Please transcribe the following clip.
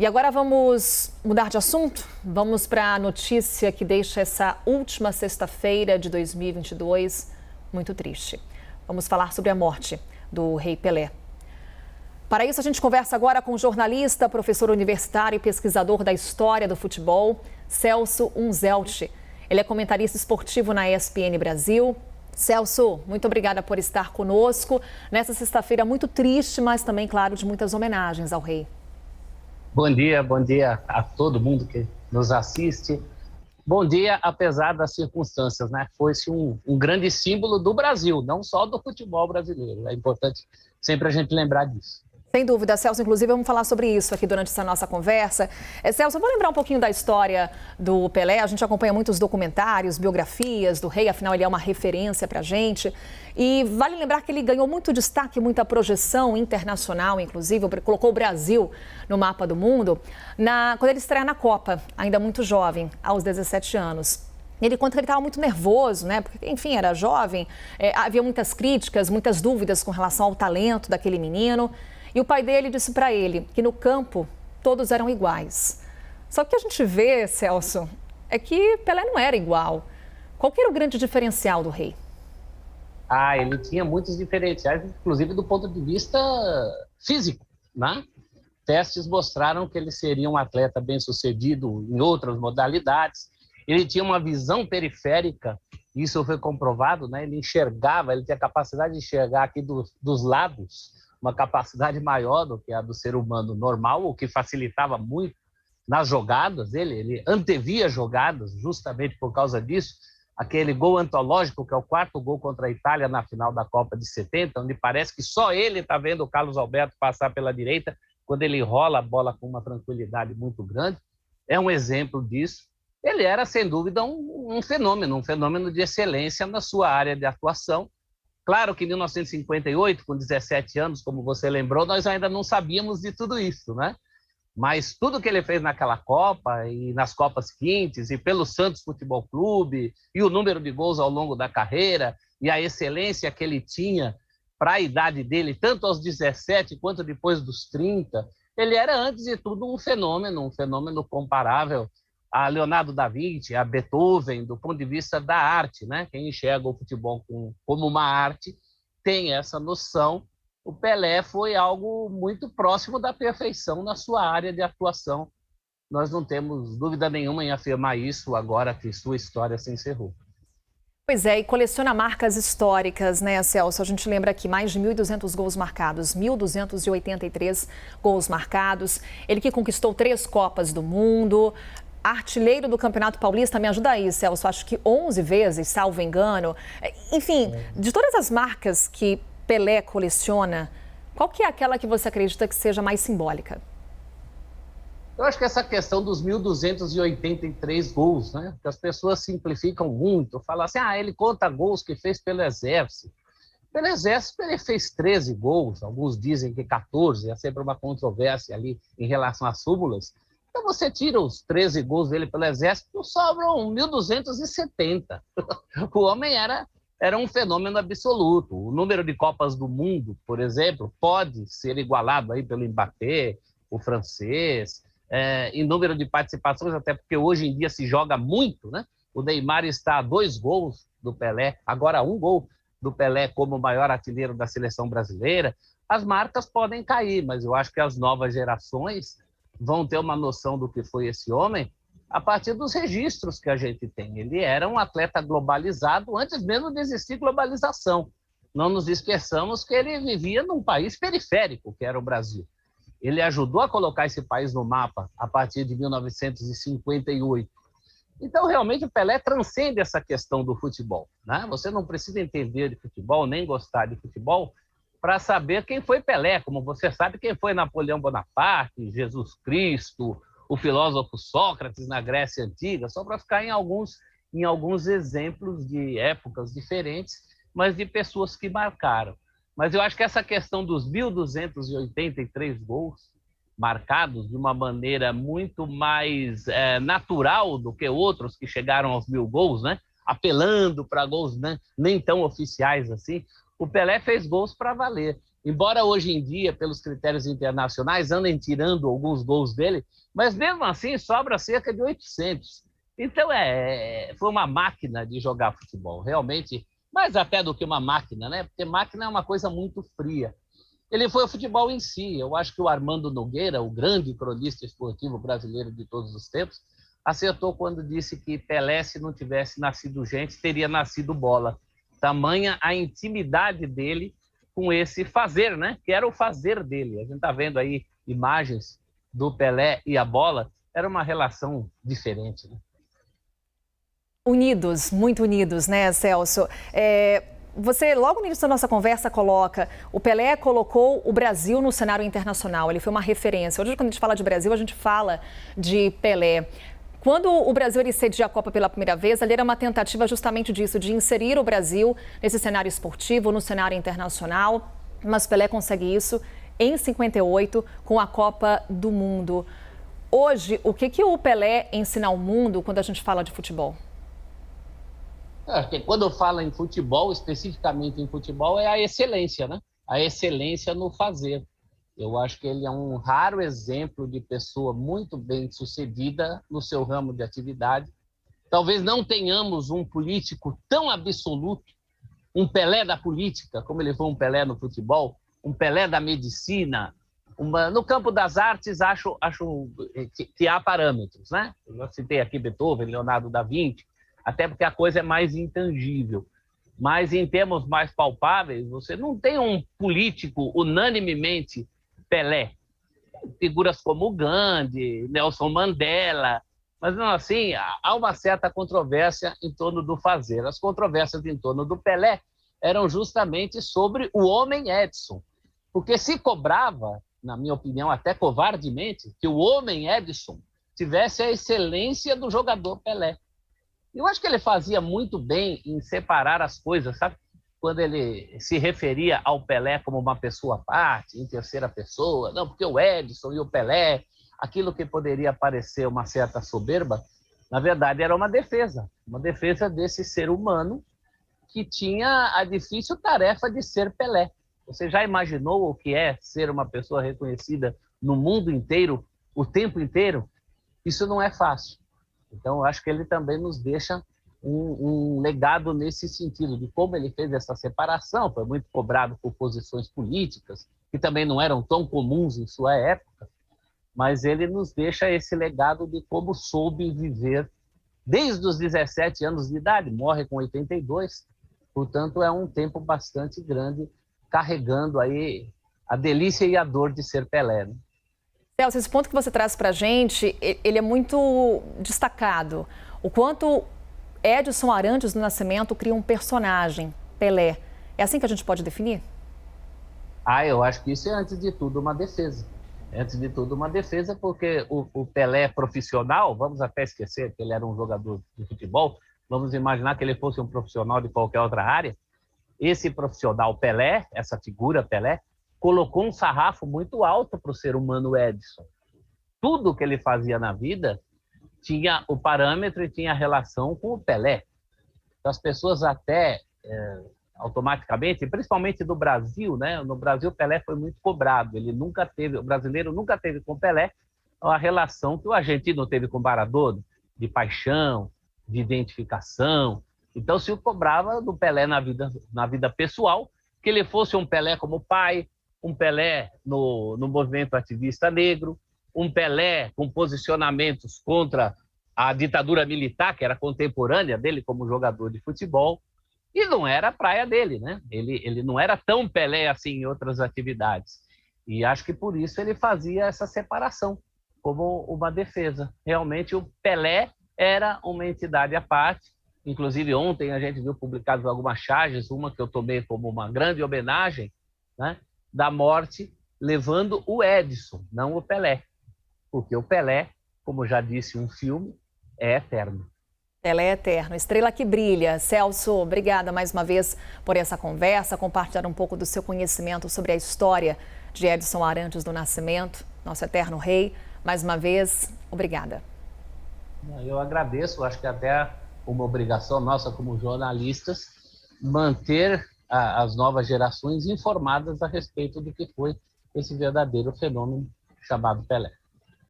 E agora vamos mudar de assunto? Vamos para a notícia que deixa essa última sexta-feira de 2022 muito triste. Vamos falar sobre a morte do Rei Pelé. Para isso, a gente conversa agora com o jornalista, professor universitário e pesquisador da história do futebol, Celso Unzelt. Ele é comentarista esportivo na ESPN Brasil. Celso, muito obrigada por estar conosco nessa sexta-feira muito triste, mas também, claro, de muitas homenagens ao rei. Bom dia a todo mundo que nos assiste. Bom dia, apesar das circunstâncias, né? Foi-se um grande símbolo do Brasil, não só do futebol brasileiro. É importante sempre a gente lembrar disso. Sem dúvida, Celso. Inclusive, vamos falar sobre isso aqui durante essa nossa conversa. Celso, eu vou lembrar um pouquinho da história do Pelé. A gente acompanha muitos documentários, biografias do rei, afinal, ele é uma referência para a gente. E vale lembrar que ele ganhou muito destaque, muita projeção internacional, inclusive, colocou o Brasil no mapa do mundo, quando ele estreia na Copa, ainda muito jovem, aos 17 anos. Ele conta que ele estava muito nervoso, né? Porque, enfim, era jovem, havia muitas críticas, muitas dúvidas com relação ao talento daquele menino. E o pai dele disse para ele que no campo todos eram iguais. Só que o que a gente vê, Celso, é que Pelé não era igual. Qual que era o grande diferencial do rei? Ele tinha muitos diferenciais, inclusive do ponto de vista físico, né? Testes mostraram que ele seria um atleta bem-sucedido em outras modalidades. Ele tinha uma visão periférica, isso foi comprovado, né? Ele enxergava, ele tinha a capacidade de enxergar aqui dos lados, uma capacidade maior do que a do ser humano normal, o que facilitava muito nas jogadas dele. Ele antevia jogadas justamente por causa disso. Aquele gol antológico, que é o 4º gol contra a Itália na final da Copa de 70, onde parece que só ele está vendo o Carlos Alberto passar pela direita, quando ele rola a bola com uma tranquilidade muito grande. É um exemplo disso. Ele era, sem dúvida, um fenômeno de excelência na sua área de atuação. Claro que em 1958, com 17 anos, como você lembrou, nós ainda não sabíamos de tudo isso, né? Mas tudo que ele fez naquela Copa e nas Copas seguintes, e pelo Santos Futebol Clube, e o número de gols ao longo da carreira, e a excelência que ele tinha para a idade dele, tanto aos 17 quanto depois dos 30, ele era, antes de tudo, um fenômeno comparável a Leonardo da Vinci, a Beethoven, do ponto de vista da arte, né? Quem enxerga o futebol como uma arte tem essa noção. O Pelé foi algo muito próximo da perfeição na sua área de atuação. Nós não temos dúvida nenhuma em afirmar isso agora que sua história se encerrou. Pois é, e coleciona marcas históricas, né, Celso? A gente lembra aqui mais de 1.200 gols marcados, 1.283 gols marcados. Ele que conquistou 3 Copas do Mundo, artilheiro do Campeonato Paulista, me ajuda aí, Celso, acho que 11 vezes, salvo engano. Enfim, de todas as marcas que Pelé coleciona, qual que é aquela que você acredita que seja mais simbólica? Eu acho que essa questão dos 1.283 gols, né? Que as pessoas simplificam muito, falam assim, ele conta gols que fez pelo Exército. Pelo Exército ele fez 13 gols, alguns dizem que 14, é sempre uma controvérsia ali em relação às súmulas. Então você tira os 13 gols dele pelo Exército, sobram 1.270. O homem era um fenômeno absoluto. O número de Copas do Mundo, por exemplo, pode ser igualado aí pelo Mbappé, o francês, em número de participações, até porque hoje em dia se joga muito, né? O Neymar está a 2 gols do Pelé, agora 1 gol do Pelé como o maior artilheiro da seleção brasileira. As marcas podem cair, mas eu acho que as novas gerações vão ter uma noção do que foi esse homem a partir dos registros que a gente tem. Ele era um atleta globalizado antes mesmo de existir globalização. Não nos esqueçamos que ele vivia num país periférico, que era o Brasil. Ele ajudou a colocar esse país no mapa a partir de 1958. Então, realmente, o Pelé transcende essa questão do futebol, né? Você não precisa entender de futebol, nem gostar de futebol, para saber quem foi Pelé, como você sabe quem foi Napoleão Bonaparte, Jesus Cristo, o filósofo Sócrates na Grécia Antiga, só para ficar em alguns exemplos de épocas diferentes, mas de pessoas que marcaram. Mas eu acho que essa questão dos 1.283 gols marcados de uma maneira muito mais natural do que outros que chegaram aos 1.000 gols, né? Apelando para gols nem tão oficiais assim, o Pelé fez gols para valer. Embora hoje em dia, pelos critérios internacionais, andem tirando alguns gols dele, mas mesmo assim sobra cerca de 800. Então, foi uma máquina de jogar futebol, realmente, mais até do que uma máquina, né? Porque máquina é uma coisa muito fria. Ele foi o futebol em si. Eu acho que o Armando Nogueira, o grande cronista esportivo brasileiro de todos os tempos, acertou quando disse que Pelé, se não tivesse nascido gente, teria nascido bola. Tamanha a intimidade dele com esse fazer, né? Que era o fazer dele. A gente está vendo aí imagens do Pelé e a bola. Era uma relação diferente, né? Unidos, muito unidos, né, Celso? Você, logo no início da nossa conversa, coloca... O Pelé colocou o Brasil no cenário internacional. Ele foi uma referência. Hoje, quando a gente fala de Brasil, a gente fala de Pelé. Quando o Brasil ele cedia a Copa pela primeira vez, ali era uma tentativa justamente disso, de inserir o Brasil nesse cenário esportivo, no cenário internacional. Mas Pelé consegue isso em 58 com a Copa do Mundo. Hoje, o que o Pelé ensina ao mundo quando a gente fala de futebol? Quando fala em futebol, especificamente em futebol, é a excelência, né? A excelência no fazer. Eu acho que ele é um raro exemplo de pessoa muito bem sucedida no seu ramo de atividade. Talvez não tenhamos um político tão absoluto, um Pelé da política, como ele foi um Pelé no futebol, um Pelé da medicina. No campo das artes, acho que há parâmetros, né? Eu citei aqui Beethoven, Leonardo da Vinci, até porque a coisa é mais intangível. Mas em termos mais palpáveis, você não tem um político unanimemente Pelé. Figuras como Gandhi, Nelson Mandela, mas não assim, há uma certa controvérsia em torno do fazer. As controvérsias em torno do Pelé eram justamente sobre o homem Edson, porque se cobrava, na minha opinião, até covardemente, que o homem Edson tivesse a excelência do jogador Pelé. Eu acho que ele fazia muito bem em separar as coisas, sabe? Quando ele se referia ao Pelé como uma pessoa à parte, em terceira pessoa, não, porque o Edson e o Pelé, aquilo que poderia parecer uma certa soberba, na verdade era uma defesa desse ser humano que tinha a difícil tarefa de ser Pelé. Você já imaginou o que é ser uma pessoa reconhecida no mundo inteiro, o tempo inteiro? Isso não é fácil. Então, eu acho que ele também nos deixa um legado nesse sentido, de como ele fez essa separação. Foi muito cobrado por posições políticas, que também não eram tão comuns em sua época, mas ele nos deixa esse legado de como soube viver desde os 17 anos de idade, morre com 82, portanto, é um tempo bastante grande, carregando aí a delícia e a dor de ser Pelé, né? Celso, esse ponto que você traz para a gente, ele é muito destacado. O quanto Edson Arantes do Nascimento cria um personagem, Pelé. É assim que a gente pode definir? Eu acho que isso é, antes de tudo, uma defesa. Antes de tudo, uma defesa, porque o Pelé profissional, vamos até esquecer que ele era um jogador de futebol, vamos imaginar que ele fosse um profissional de qualquer outra área. Esse profissional Pelé, essa figura Pelé, colocou um sarrafo muito alto para o ser humano Edson. Tudo que ele fazia na vida tinha o parâmetro e tinha a relação com o Pelé. Então, as pessoas até automaticamente, principalmente do Brasil, né? No Brasil, Pelé foi muito cobrado. O brasileiro nunca teve com Pelé a relação que o argentino teve com Maradona, de paixão, de identificação. Então, se o cobrava do Pelé na vida pessoal, que ele fosse um Pelé como pai, um Pelé no movimento ativista negro, um Pelé com posicionamentos contra a ditadura militar, que era contemporânea dele como jogador de futebol, e não era a praia dele, né? Ele não era tão Pelé assim em outras atividades. E acho que por isso ele fazia essa separação, como uma defesa. Realmente o Pelé era uma entidade à parte. Inclusive ontem a gente viu publicadas algumas charges, uma que eu tomei como uma grande homenagem, né, da morte, levando o Edson, não o Pelé. Porque o Pelé, como já disse um filme, é eterno. Pelé é eterno, estrela que brilha. Celso, obrigada mais uma vez por essa conversa, compartilhar um pouco do seu conhecimento sobre a história de Edson Arantes do Nascimento, nosso eterno rei. Mais uma vez, obrigada. Eu agradeço, acho que até uma obrigação nossa como jornalistas, manter as novas gerações informadas a respeito do que foi esse verdadeiro fenômeno chamado Pelé.